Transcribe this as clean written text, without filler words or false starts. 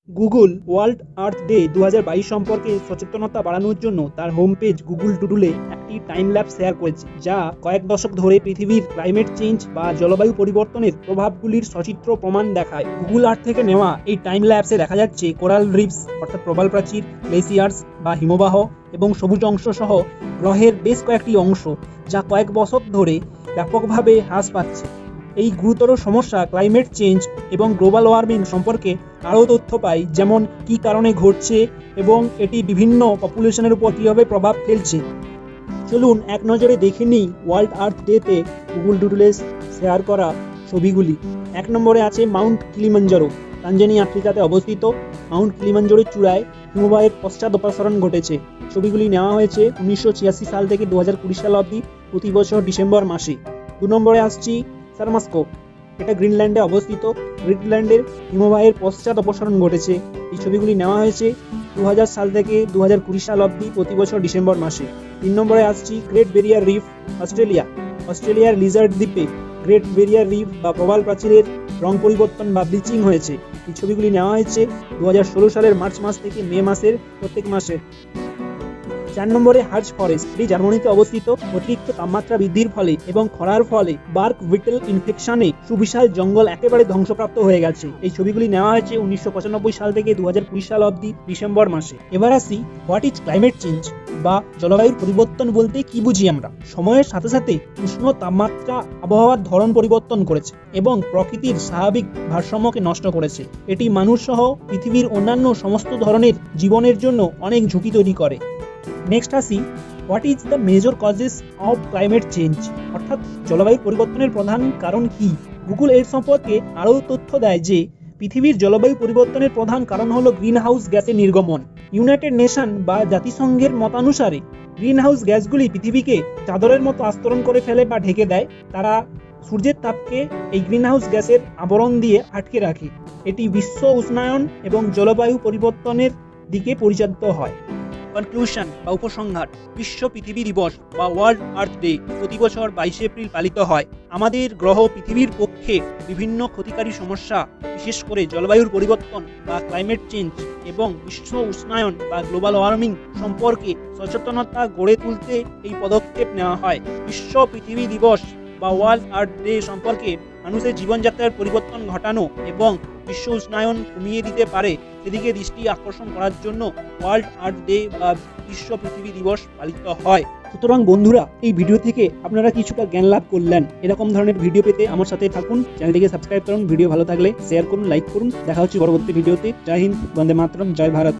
Google world earth day 2022 সম্পর্কে সচেতনতা বাড়ানোর জন্য তার হোম পেজ গুগল ডুডুলে একটি টাইম ল্যাপস শেয়ার করেছে, যা কয়েক দশক ধরে পৃথিবীর ক্লাইমেট চেঞ্জ বা জলবায়ু পরিবর্তনের প্রভাবগুলির সচিত্র প্রমাণ দেখায়। গুগল আর্থ থেকে নেওয়া এই টাইম ল্যাপসে দেখা যাচ্ছে কোরাল রিফস অর্থাৎ প্রবাল প্রাচীর, গ্লেসিয়ার্স বা হিমবাহ এবং সবুজ অংশ সহ গ্রহের বেশ কয়েকটি অংশ যা কয়েক বছর ধরে ব্যাপকভাবে হ্রাস পাচ্ছে। এই গুরুতর সমস্যা ক্লাইমেট চেঞ্জ এবং গ্লোবাল ওয়ার্মিং সম্পর্কে আরও তথ্য পাই, যেমন কী কারণে ঘটছে এবং এটি বিভিন্ন পপুলেশনের উপর কীভাবে প্রভাব ফেলছে। চলুন এক নজরে দেখে নিই ওয়ার্ল্ড আর্থ ডেতে গুগল ডুডলে শেয়ার করা ছবিগুলি। এক নম্বরে আছে মাউন্ট কিলিমাঞ্জারো, তানজানিয়া আফ্রিকাতে অবস্থিত। মাউন্ট কিলিমাঞ্জারোর চূড়ায় হিমবাহের পশ্চাদপসরণ ঘটেছে। ছবিগুলি নেওয়া হয়েছে 1986 সাল থেকে 2020 সাল অবধি প্রতি বছর ডিসেম্বর মাসে। 2 নম্বরে আসছি সারমাস্কো, এটা গ্রিনল্যান্ডে অবস্থিত। গ্রিনল্যান্ডের হিমবাহের পশ্চাৎ অপসারণ ঘটেছে। এই ছবিগুলি নেওয়া হয়েছে 2000 সাল থেকে 2020 সাল অবধি প্রতি বছর ডিসেম্বর মাসে। 3 নম্বরে আসছি গ্রেট ব্যারিয়ার রিফ, অস্ট্রেলিয়ার লিজার্ড দ্বীপে গ্রেট ব্যারিয়ার রিফ বা প্রবাল প্রাচীরের রং পরিবর্তন বা ব্লিচিং হয়েছে। এই ছবিগুলি নেওয়া হয়েছে 2016 সালের মার্চ মাস থেকে মে মাসের প্রত্যেক মাসে। 4 নম্বরে হার্জ ফরেস্ট, এটি জার্মানিতে অবস্থিত। অতিরিক্ত তাপমাত্রা বৃদ্ধির ফলে এবং খরার ফলে বার্ক ভিটেল ইনফেকশনে সুবিশাল জঙ্গল একেবারে ধ্বংসপ্রাপ্ত হয়ে গেছে। এই ছবিগুলি নেওয়া হয়েছে 1995 সাল থেকে 2020 সাল অবধি ডিসেম্বর মাসে। এবার আসি হোয়াট ইজ ক্লাইমেট চেঞ্জ বা জলবায়ুর পরিবর্তন বলতে কি বুঝি আমরা। সময়ের সাথে সাথে উষ্ণ তাপমাত্রা আবহাওয়ার ধরন পরিবর্তন করেছে এবং প্রকৃতির স্বাভাবিক ভারসাম্যকে নষ্ট করেছে। এটি মানুষ সহ পৃথিবীর অন্যান্য সমস্ত ধরনের জীবনের জন্য অনেক ঝুঁকি তৈরি করে। নেক্সট আসি what is the major causes of climate change, অর্থাৎ জলবায়ু পরিবর্তনের প্রধান কারণ কি। গুগল এর সম্পর্কে আরও তথ্য দেয় যে পৃথিবীর জলবায়ু পরিবর্তনের প্রধান কারণ হলো গ্রিন হাউস গ্যাসের নির্গমন। ইউনাইটেড নেশন বা জাতিসংঘের মতানুসারে গ্রিন হাউস গ্যাসগুলি পৃথিবীকে চাদরের মতো আস্তরণ করে ফেলে বা ঢেকে দেয়। তারা সূর্যের তাপকে এই গ্রিন হাউস গ্যাসের আবরণ দিয়ে আটকে রাখে। এটি বিশ্ব উষ্ণায়ন এবং জলবায়ু পরিবর্তনের দিকে পরিচালিত হয়। কনক্লুশন বা উপসংহার, বিশ্ব পৃথিবী দিবস বা ওয়ার্ল্ড আর্থ ডে প্রতি বছর 22 এপ্রিল পালিত হয়। আমাদের গ্রহ পৃথিবীর পক্ষে বিভিন্ন ক্ষতিকারী সমস্যা, বিশেষ করে জলবায়ুর পরিবর্তন বা ক্লাইমেট চেঞ্জ এবং বিশ্ব উষ্ণায়ন বা গ্লোবাল ওয়ার্মিং সম্পর্কে সচেতনতা গড়ে তুলতে এই পদক্ষেপ নেওয়া হয়। বিশ্ব পৃথিবী দিবস বা ওয়ার্ল্ড আর্থ ডে সম্পর্কে মানুষের জীবনযাত্রার পরিবর্তন ঘটানো এবং বিশ্ব উষ্ণায়ন কমিয়ে দিতে পারে সেদিকে দৃষ্টি আকর্ষণ করার জন্য ওয়ার্ল্ড আর্থ ডে বা বিশ্ব পৃথিবী দিবস পালিত হয়। সুতরাং বন্ধুরা, এই ভিডিও থেকে আপনারা কিছুটা জ্ঞান লাভ করলেন। এরকম ধরনের ভিডিও পেতে আমার সাথে থাকুন, চ্যানেলটিকে সাবস্ক্রাইব করুন, ভিডিও ভালো থাকলে শেয়ার করুন, লাইক করুন। দেখা হচ্ছে পরবর্তী ভিডিওতে। জয় হিন্দ, বন্দে মাতরম, জয় ভারত।